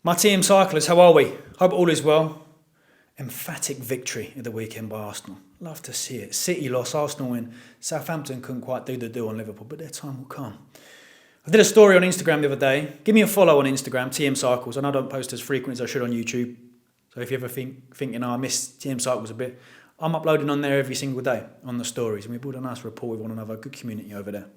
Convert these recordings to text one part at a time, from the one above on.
My team cyclists, how are we? Hope all is well. Emphatic victory at the weekend by Arsenal. Love to see it. City lost, Arsenal win. Southampton couldn't quite do the do on Liverpool, but their time will come. I did a story on Instagram the other day. Give me a follow on Instagram, TM Cycles. I know I don't post as frequent as I should on YouTube. So if you ever thinking, I miss TM Cycles a bit, I'm uploading on there every single day on the stories. And we build a nice rapport with one another, good community over there.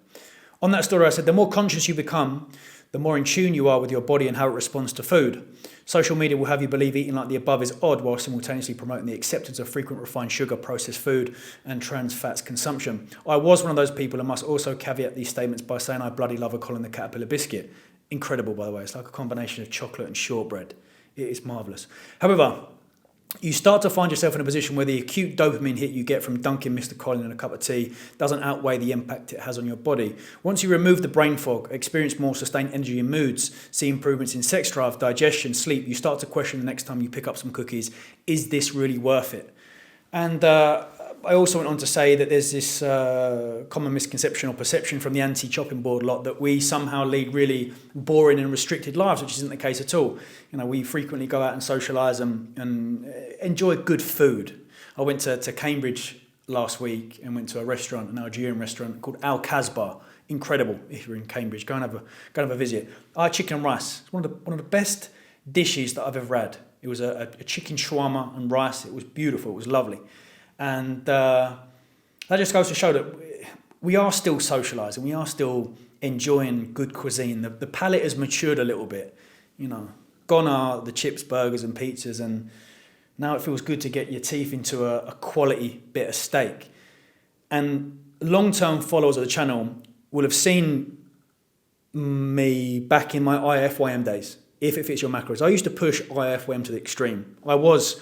On that story, I said, the more conscious you become, the more in tune you are with your body and how it responds to food. Social media will have you believe eating like the above is odd while simultaneously promoting the acceptance of frequent refined sugar, processed food and trans fats consumption. I was one of those people and must also caveat these statements by saying I bloody love a Colin the Caterpillar biscuit. Incredible, by the way. It's like a combination of chocolate and shortbread. It is marvellous. However, you start to find yourself in a position where the acute dopamine hit you get from dunking Mr. Colin in a cup of tea doesn't outweigh the impact it has on your body. Once you remove the brain fog, experience more sustained energy and moods, see improvements in sex drive, digestion, sleep, you start to question the next time you pick up some cookies, is this really worth it? And I also went on to say that there's this common misconception or perception from the anti-chopping board lot that we somehow lead really boring and restricted lives, which isn't the case at all. You know, we frequently go out and socialise and enjoy good food. I went to Cambridge last week and went to a restaurant, an Algerian restaurant called Al Kasbah. Incredible. If you're in Cambridge, go and have a visit. I had chicken and rice. It's one of the best dishes that I've ever had. It was a chicken shawarma and rice. It was beautiful. It was lovely. And that just goes to show that we are still socialising. We are still enjoying good cuisine. The palate has matured a little bit. You know, gone are the chips, burgers and pizzas, and now it feels good to get your teeth into a quality bit of steak. And long-term followers of the channel will have seen me back in my IFYM days, if it fits your macros. I used to push IFYM to the extreme. I was,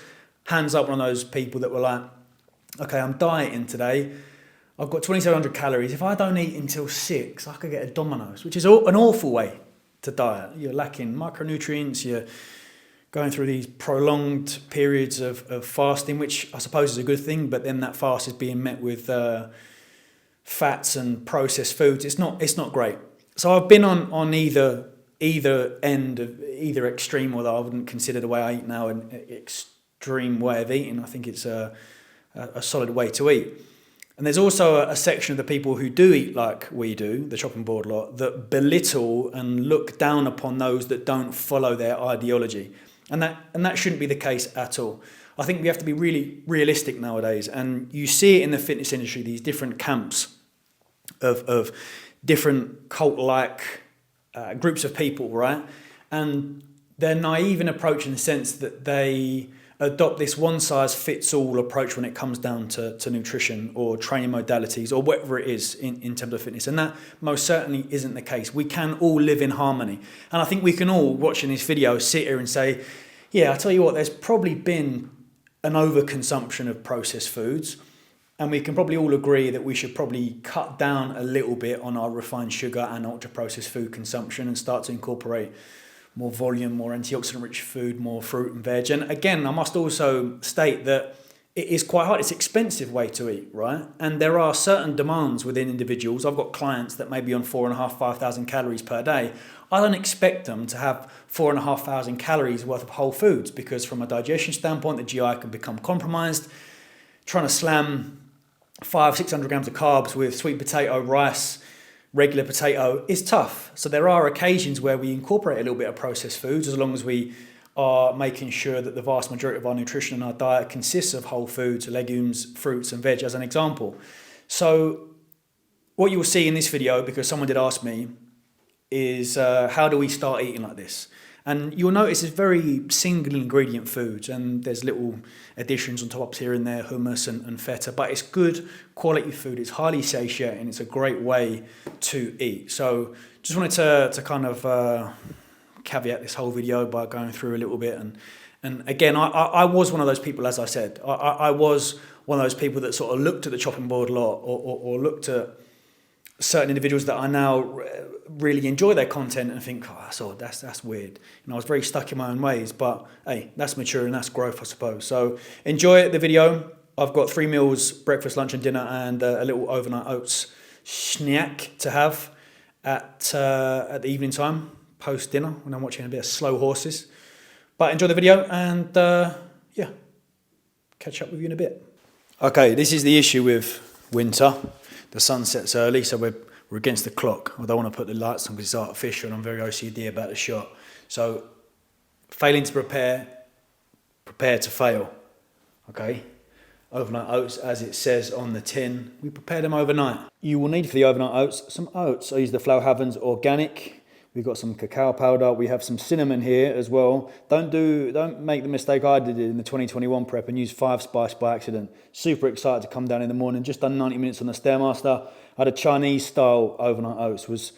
hands up, one of those people that were like, okay, I'm dieting today. I've got 2,700 calories. If I don't eat until 6, I could get a Domino's, which is an awful way to diet. You're lacking micronutrients. You're going through these prolonged periods of fasting, which I suppose is a good thing, but then that fast is being met with fats and processed foods. It's not great. So I've been on either end of either extreme, although I wouldn't consider the way I eat now an extreme way of eating. I think it's a solid way to eat. And there's also a section of the people who do eat like we do, the chopping board lot, that belittle and look down upon those that don't follow their ideology. And that shouldn't be the case at all. I think we have to be really realistic nowadays. And you see it in the fitness industry, these different camps of different cult-like groups of people, right? And they're naive in approach in the sense that they adopt this one-size-fits-all approach when it comes down to nutrition or training modalities or whatever it is in terms of fitness. And that most certainly isn't the case. We can all live in harmony. And I think we can all, watching this video, sit here and say, yeah, I tell you what, there's probably been an overconsumption of processed foods. And we can probably all agree that we should probably cut down a little bit on our refined sugar and ultra-processed food consumption and start to incorporate more volume, more antioxidant-rich food, more fruit and veg. And again, I must also state that it is quite hard. It's an expensive way to eat, right? And there are certain demands within individuals. I've got clients that may be on 4,500, 5,000 calories per day. I don't expect them to have 4,500 calories worth of whole foods because from a digestion standpoint, the GI can become compromised. Trying to slam 500, 600 grams of carbs with sweet potato, rice, regular potato is tough. So there are occasions where we incorporate a little bit of processed foods as long as we are making sure that the vast majority of our nutrition in our diet consists of whole foods, legumes, fruits and veg as an example. So what you will see in this video, because someone did ask me, is how do we start eating like this? And you'll notice it's very single ingredient foods and there's little additions on top here and there, hummus and feta, but it's good quality food. It's highly satiating and it's a great way to eat. So just wanted to kind of caveat this whole video by going through a little bit. And again, I was one of those people, as I said, I was one of those people that sort of looked at the chopping board a lot or looked at certain individuals that I now really enjoy their content and think, oh, that's weird. I was very stuck in my own ways, but hey, that's mature and that's growth, I suppose. So enjoy the video. I've got 3 meals, breakfast, lunch and dinner, and a little overnight oats snack to have at the evening time, post dinner, when I'm watching a bit of Slow Horses. But enjoy the video and yeah, catch up with you in a bit. Okay, this is the issue with winter. The sun sets early, so we're against the clock. I don't want to put the lights on because it's artificial and I'm very OCD about the shot. So failing to prepare to fail. Okay, overnight oats, as it says on the tin, we prepare them overnight. You will need for the overnight oats some oats. I use the Flower Havens organic. We've got some cacao powder. We have some cinnamon here as well. Don't make the mistake I did in the 2021 prep and use 5 spice by accident. Super excited to come down in the morning. Just done 90 minutes on the Stairmaster. I had a Chinese style overnight oats. Was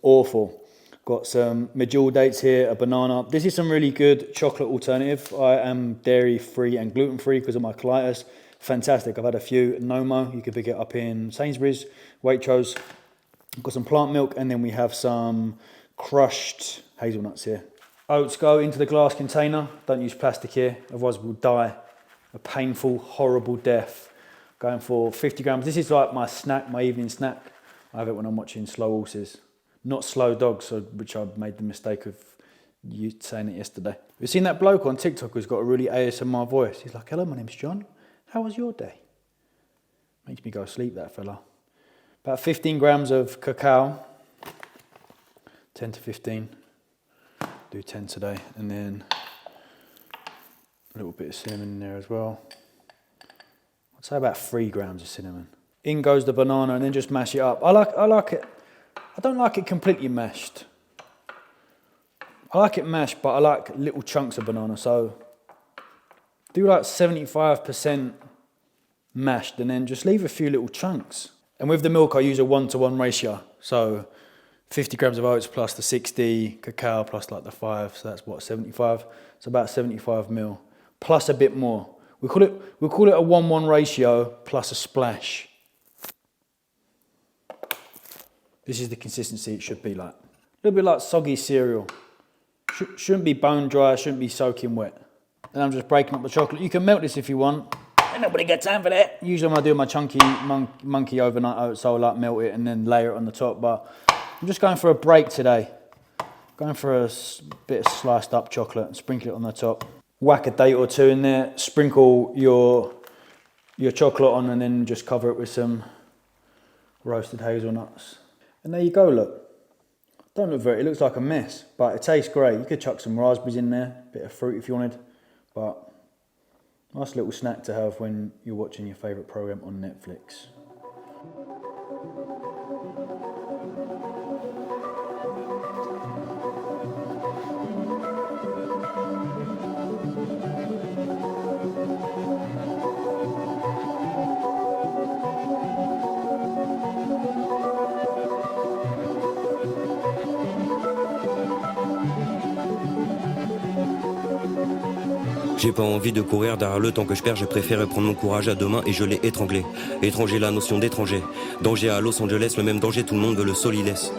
awful. Got some medjool dates here, a banana. This is some really good chocolate alternative. I am dairy free and gluten free because of my colitis. Fantastic. I've had a few. Nomo, you can pick it up in Sainsbury's, Waitrose. Got some plant milk, and then we have some crushed hazelnuts here. Oats go into the glass container. Don't use plastic here, otherwise we'll die a painful, horrible death. Going for 50 grams. This is like my snack, my evening snack. I have it when I'm watching slow horses. Not slow dogs, which I made the mistake of you saying it yesterday. We've seen that bloke on TikTok who's got a really ASMR voice. He's like, hello, my name's John. How was your day? Makes me go to sleep, that fella. About 15 grams of cacao, 10 to 15, do 10 today, and then a little bit of cinnamon in there as well. I'd say about 3 grams of cinnamon. In goes the banana, and then just mash it up. I like it. I don't like it completely mashed. I like it mashed, but I like little chunks of banana, so do like 75% mashed, and then just leave a few little chunks. And with the milk, I use a 1-to-1 ratio. So 50 grams of oats plus the 60, cacao plus like the 5. So that's what, 75? It's about 75 mil, plus a bit more. We'll call it a 1-1 ratio plus a splash. This is the consistency it should be like. A little bit like soggy cereal. Shouldn't be bone dry, shouldn't be soaking wet. And I'm just breaking up the chocolate. You can melt this if you want. Ain't nobody got time for that. Usually when I do my chunky monkey overnight oats, I'll like melt it and then layer it on the top. But I'm just going for a break today. Going for a bit of sliced up chocolate and sprinkle it on the top. Whack a date or 2 in there. Sprinkle your chocolate on and then just cover it with some roasted hazelnuts. And there you go, look. Don't look very, it looks like a mess, but it tastes great. You could chuck some raspberries in there, a bit of fruit if you wanted, but nice little snack to have when you're watching your favourite programme on Netflix. J'ai pas envie de courir derrière le temps que je perds, j'ai préféré prendre mon courage à 2 mains et je l'ai étranglé. Étranger, la notion d'étranger. Danger à Los Angeles, le même danger, tout le monde veut le solilès.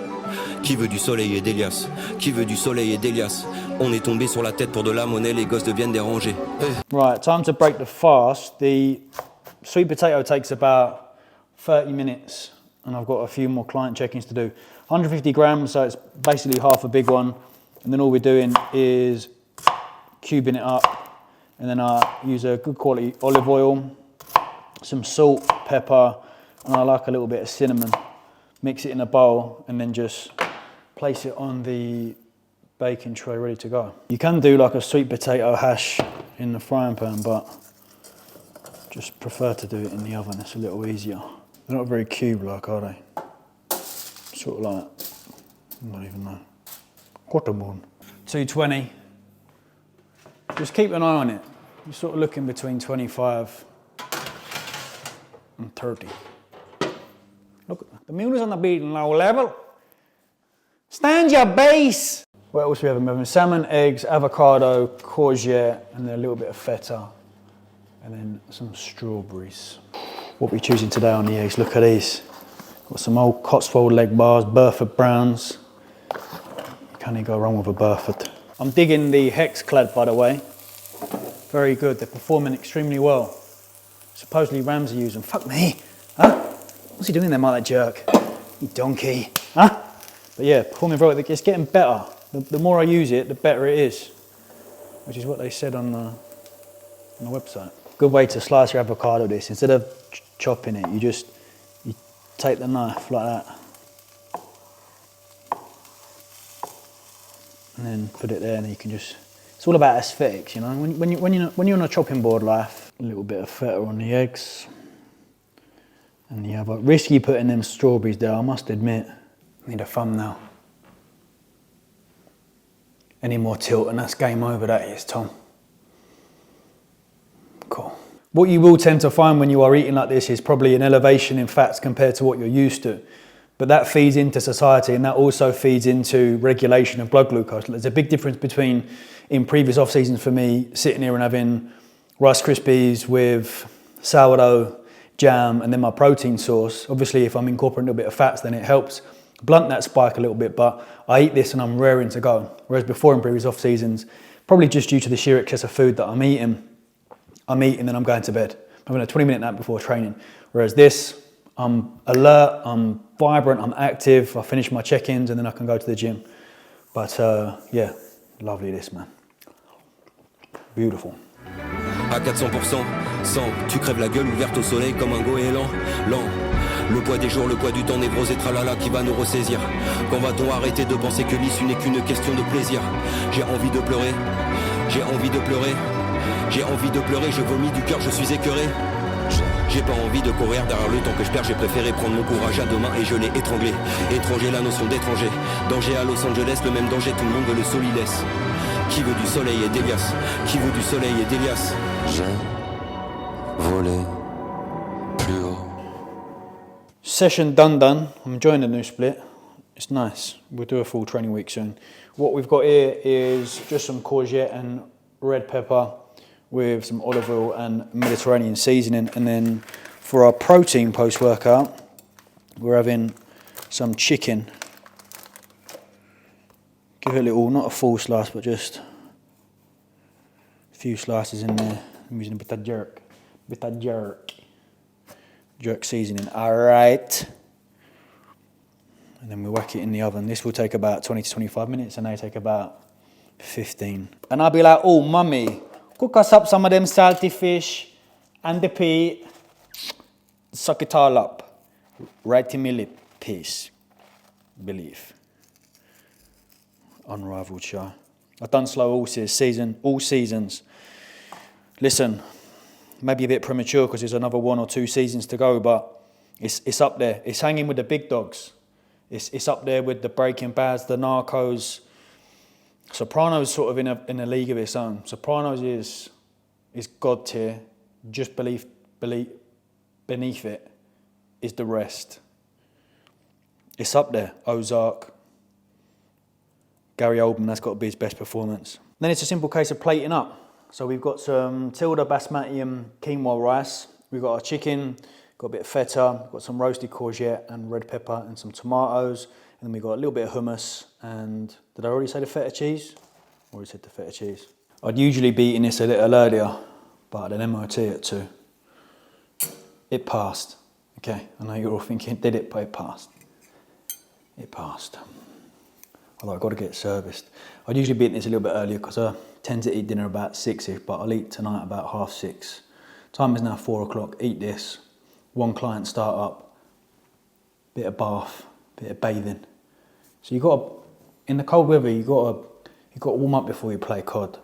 Qui veut du soleil et d'Elias? Qui veut du soleil et d'Elias? On est tombé sur la tête pour de la monnaie, les gosses deviennent dérangés. Right, time to break the fast. The sweet potato takes about 30 minutes and I've got a few more client check-ins to do. 150 grams, so it's basically half a big one. And then all we're doing is cubing it up. And then I use a good quality olive oil, some salt, pepper, and I like a little bit of cinnamon. Mix it in a bowl and then just place it on the baking tray ready to go. You can do like a sweet potato hash in the frying pan, but just prefer to do it in the oven. It's a little easier. They're not very cube-like, are they? Sort of like, I don't even know. Quarter moon. 220. Just keep an eye on it. You're sort of looking between 25 and 30. Look, the mule is on the beaten low level. Stand your base. What else we have? We have salmon, eggs, avocado, courgette, and then a little bit of feta, and then some strawberries. What we're choosing today on the eggs, look at these. Got some old Cotswold leg bars, Burford Browns. Can't you go wrong with a Burford? I'm digging the Hex Clad, by the way. Very good, they're performing extremely well. Supposedly Ramsey used them. Fuck me, huh? What's he doing there, Mike, that jerk? You donkey, huh? But yeah, performing very well. It's getting better. The more I use it, the better it is. which is what they said on the website. Good way to slice your avocado, this. Instead of chopping it, you take the knife like that. And then put it there, and you can just, it's all about aesthetics, you know. When you're on a chopping board life, a little bit of feta on the eggs. And the other, risky putting them strawberries there, I must admit. Need a thumbnail. Any more tilt and that's game over, that is, Tom. Cool. What you will tend to find when you are eating like this is probably an elevation in fats compared to what you're used to. But that feeds into satiety, and that also feeds into regulation of blood glucose. There's a big difference between, in previous off seasons for me, sitting here and having Rice Krispies with sourdough, jam, and then my protein source. Obviously, if I'm incorporating a little bit of fats, then it helps blunt that spike a little bit, but I eat this and I'm raring to go. Whereas before, in previous off seasons, probably just due to the sheer excess of food that I'm eating, then I'm going to bed. I'm having a 20-minute nap before training. Whereas this, I'm alert, I'm vibrant, I'm active, I finish my check-ins and then I can go to the gym. But yeah, lovely this, man. Beautiful. À 400%, sans, tu crèves la gueule ouverte au soleil comme un goéland, lent. Le poids des jours, le poids du temps, névrose et tralala qui va nous ressaisir. Quand va-t-on arrêter de penser que l'issue n'est qu'une question de plaisir? J'ai envie de pleurer, j'ai envie de pleurer, j'ai envie de pleurer, je vomis du cœur, je suis écœuré. J'ai pas envie de courir derrière le temps que je perds, j'ai préféré prendre mon courage à deux mains et je l'ai étranglé. Étranger, la notion d'étranger. Danger à Los Angeles, le même danger, tout le monde veut le solilès. Qui veut du soleil et d'Elias? Qui veut du soleil et d'Elias? J'ai volé plus haut. Session done. I'm enjoying the new split. It's nice. We'll do a full training week soon. What we've got here is just some courgette and red pepper with some olive oil and Mediterranean seasoning. And then for our protein post-workout, we're having some chicken. Give it a little, not a full slice, but just a few slices in there. I'm using a bit of jerk seasoning. All right. And then we whack it in the oven. This will take about 20 to 25 minutes and they take about 15. And I'll be like, oh, mummy, cook us up some of them salty fish and the pea. Suck it all up. Right in my lip. Peace. Believe. Unrivaled show. I've done slow all seasons. Listen, maybe a bit premature because there's another 1 or 2 seasons to go, but it's up there. It's hanging with the big dogs. It's up there with the Breaking Bads, the Narcos. Sopranos sort of in a league of its own. Sopranos is God tier. Just beneath it is the rest. It's up there. Ozark. Gary Oldman, that's got to be his best performance. Then it's a simple case of plating up. So we've got some Tilda basmati and quinoa rice. We've got our chicken, got a bit of feta, got some roasted courgette and red pepper and some tomatoes. And then we've got a little bit of hummus and, did I already say the feta cheese? I already said the feta cheese. I'd usually be eating this a little earlier, but I had an MOT at 2. It passed. Okay, I know you're all thinking, did it? But it passed. It passed. Although I've got to get it serviced. I'd usually be eating this a little bit earlier because I tend to eat dinner about 6ish, but I'll eat tonight about 6:30. Time is now 4 o'clock. Eat this. 1 client start up. Bit of bath. Bit of bathing. So you got to, in the cold weather, you got to warm up before you play COD.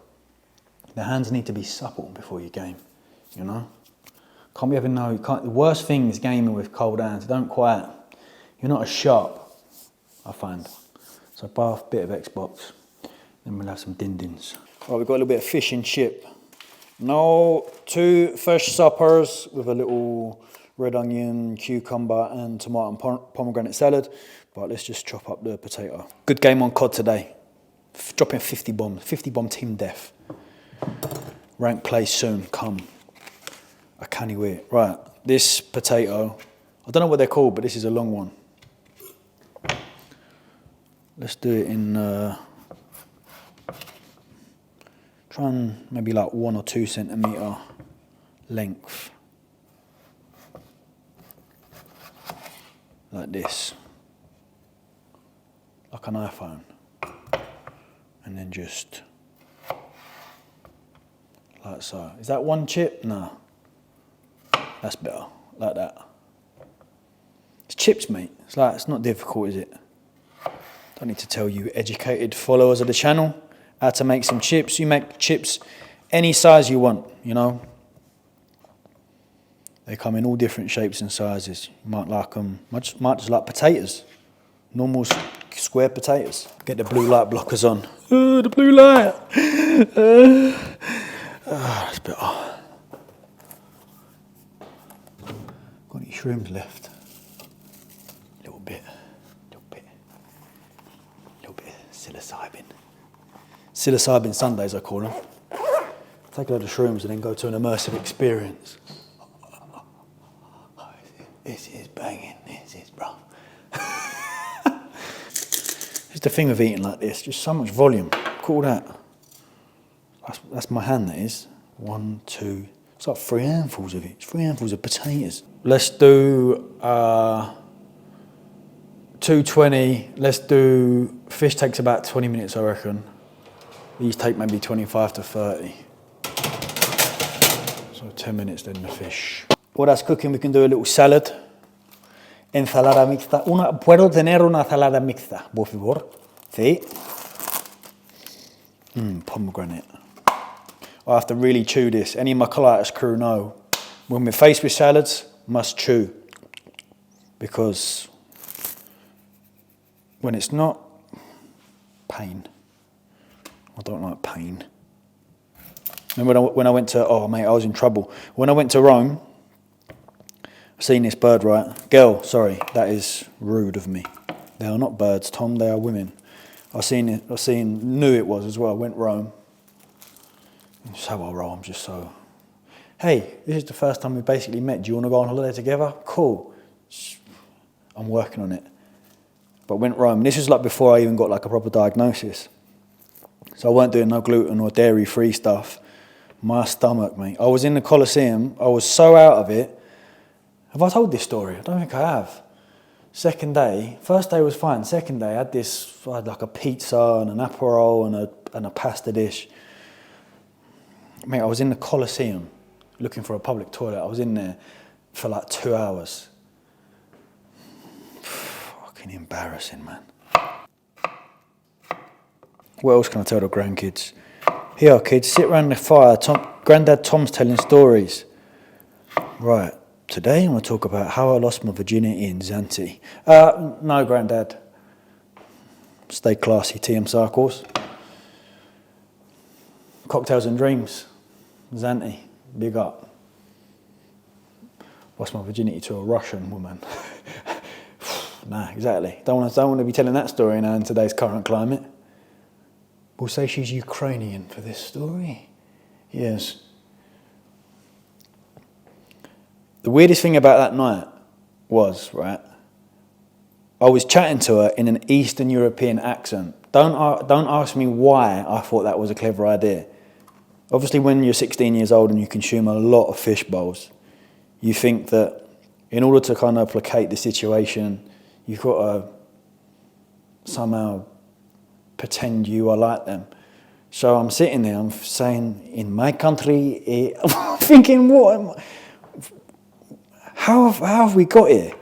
The hands need to be supple before you game. You know. Can't be having the worst thing is gaming with cold hands. You're not as sharp, I find. So bath, bit of Xbox, then we'll have some din-dins. Right, we've got a little bit of fish and chip. No, 2 fish suppers with a little red onion, cucumber and tomato and pomegranate salad. But let's just chop up the potato. Good game on COD today. Dropping 50 bombs, 50 bomb team death. Rank play soon, come. I can't wait. Right, this potato, I don't know what they're called, but this is a long one. Let's do it in, try and maybe like 1 or 2 centimetre length. Like this. Like an iPhone. And then just like so. Is that one chip? No. That's better, like that. It's chips, mate. It's not difficult, is it? Don't need to tell you educated followers of the channel how to make some chips. You make chips any size you want, you know. They come in all different shapes and sizes. You might like them, might just like potatoes. Normal square potatoes. Get the blue light blockers on. The blue light. That's better. Got any shrooms left? A little bit psilocybin. Psilocybin Sundays, I call them. Take a load of shrooms and then go to an immersive experience. This is banging, this is, bro. It's the thing of eating like this, just so much volume. Cool that. That's my hand, that is. 1, 2, it's like 3 handfuls of it. It's 3 handfuls of potatoes. Let's do 220. Let's do, fish takes about 20 minutes, I reckon. These take maybe 25 to 30. So 10 minutes then the fish. While that's cooking, we can do a little salad. Ensalada mixta. ¿Puedo tener una ensalada mixta, por favor? Sí. Pomegranate. I have to really chew this. Any of my colitis crew know, when we're faced with salads, must chew. Because when it's not, pain. I don't like pain. Remember when I went to, oh mate, I was in trouble. When I went to Rome, I've seen this bird, right? Girl, sorry, that is rude of me. They are not birds, Tom, they are women. Knew it was as well, went Rome. So I roll, I'm just so, hey, this is the first time we basically met. Do you want to go on holiday together? Cool. I'm working on it. But went Rome. This was like before I even got like a proper diagnosis. So I weren't doing no gluten or dairy-free stuff. My stomach, mate. I was in the Colosseum. I was so out of it. Have I told this story? I don't think I have. Second day, first day was fine. Second day, I had like a pizza and an Aperol and a pasta dish. Mate, I was in the Colosseum looking for a public toilet. I was in there for like 2 hours. Fucking embarrassing, man. What else can I tell the grandkids? Here, kids, sit around the fire. Granddad Tom's telling stories. Right, today I'm going to talk about how I lost my virginity in Zante. No, Granddad. Stay classy, TM Circles. Cocktails and dreams. Zante, big up. Lost my virginity to a Russian woman. Nah, exactly. Don't want to be telling that story now in today's current climate. We'll say she's Ukrainian for this story. Yes. The weirdest thing about that night was, right, I was chatting to her in an Eastern European accent. Don't ask me why I thought that was a clever idea. Obviously, when you're 16 years old and you consume a lot of fish bowls, you think that in order to kind of placate the situation, you've got to somehow pretend you are like them. So I'm sitting there, I'm saying, in my country, I'm thinking, how have we got here?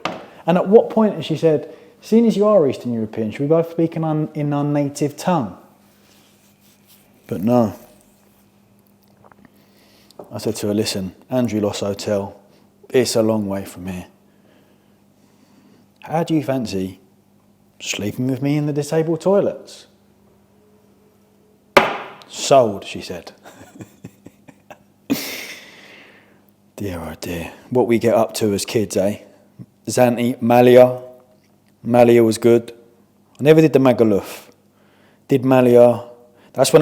And at what point has she said, seeing as you are Eastern European, should we both speak in our native tongue? But no. I said to her, listen, Andrew Loss Hotel, it's a long way from here. How do you fancy sleeping with me in the disabled toilets? Sold, she said. Dear oh dear. What we get up to as kids, eh? Zante Malia. Malia was good. I never did the Magaluf. Did Malia. That's when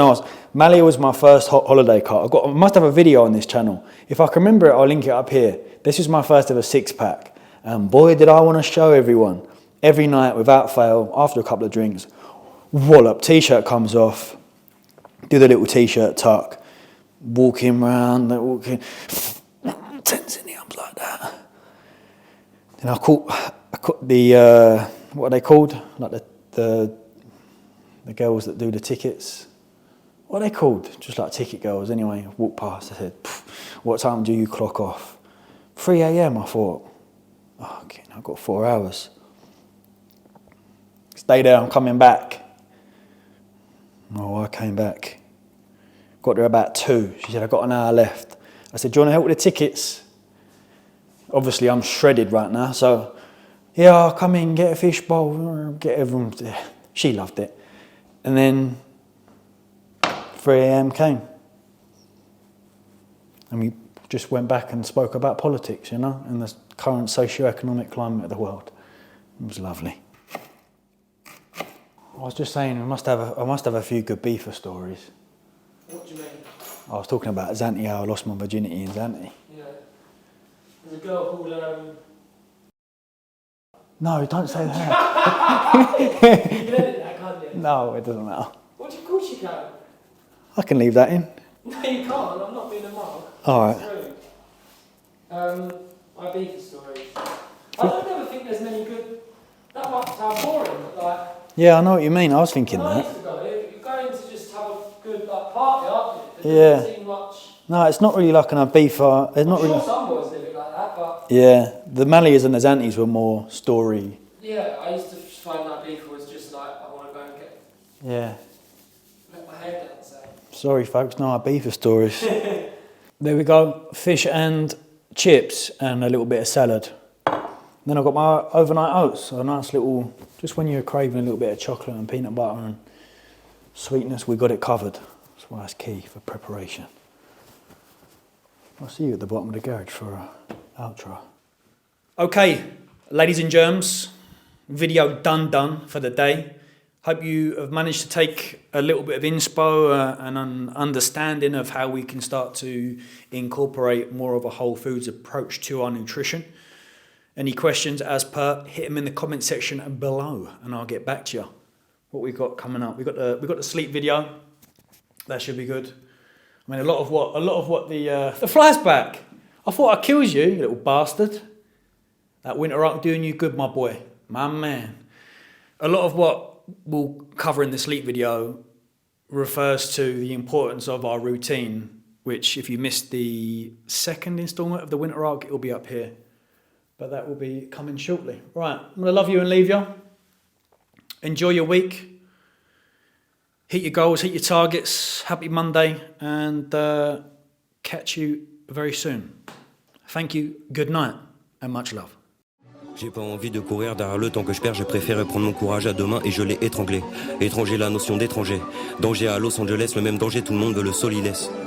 Malia was my first holiday car. I must have a video on this channel. If I can remember it, I'll link it up here. This was my first ever 6-pack. And boy, did I want to show everyone. Every night, without fail, after a couple of drinks, wallop, t-shirt comes off, do the little t-shirt tuck, walking around, tense in the arms like that. Then I caught the, what are they called? Like the girls that do the tickets. what are they called? Just like ticket girls anyway. I walked past, I said, what time do you clock off? 3 a.m. I thought, oh, okay, I've got 4 hours. Stay there, I'm coming back. Oh, I came back. Got there about 2. She said, I've got an hour left. I said, do you want to help with the tickets? Obviously, I'm shredded right now, so yeah, I'll come in, get a fish bowl, get everyone. She loved it. And then 3 a.m. came. And we just went back and spoke about politics, and the current socio-economic climate of the world. It was lovely. I was just saying, I must have a few good beefer stories. What do you mean? I was talking about Zante, how I lost my virginity in Zante. Yeah. There's a girl called... No, don't say that. You can edit that, can't you? No, it doesn't matter. What do you call she can? I can leave that in. No, you can't. I'm not being a mug. All right. It's rude. My beaver stories. I don't ever think there's many good... That might sound boring, but like... Yeah, I know what you mean. I was thinking when I that. used to go, you're going to just have a good party, aren't you? Yeah. There doesn't seem much... No, it's not really like an beefer. It's not I'm sure really. some boys live it like that, but... Yeah, the Malias and the Zantes were more story. Yeah, I used to find that beaver was just like, I want to go and get... Yeah. Let my hair down, so... Sorry, folks, no beefer stories. There we go. Fish and chips and a little bit of salad. Then I've got my overnight oats. A nice little, just when you're craving a little bit of chocolate and peanut butter and sweetness, we got it covered. That's why it's key for preparation. I'll see you at the bottom of the garage for an outro. Okay, ladies and germs, video done for the day. Hope you have managed to take a little bit of inspo and an understanding of how we can start to incorporate more of a whole foods approach to our nutrition. Any questions, as per, hit them in the comment section below, and I'll get back to you. What we've got coming up, we got the sleep video. That should be good. I mean, a lot of what the fly's back. I thought I killed you, you little bastard. That winter arc doing you good, my boy, my man. A lot of what we'll cover in the sleep video refers to the importance of our routine, which if you missed the second instalment of the winter arc, it'll be up here. But that will be coming shortly. Right, I'm going to love you and leave you. Enjoy your week. Hit your goals, hit your targets. Happy Monday, and catch you very soon. Thank you, good night, and much love. J'ai pas envie de courir derrière le temps que je perds, je préfère prendre mon courage à deux mains et je l'ai étranglé. Étranger, la notion d'étranger. Danger à Los Angeles, le même danger, tout le monde veut le solilès.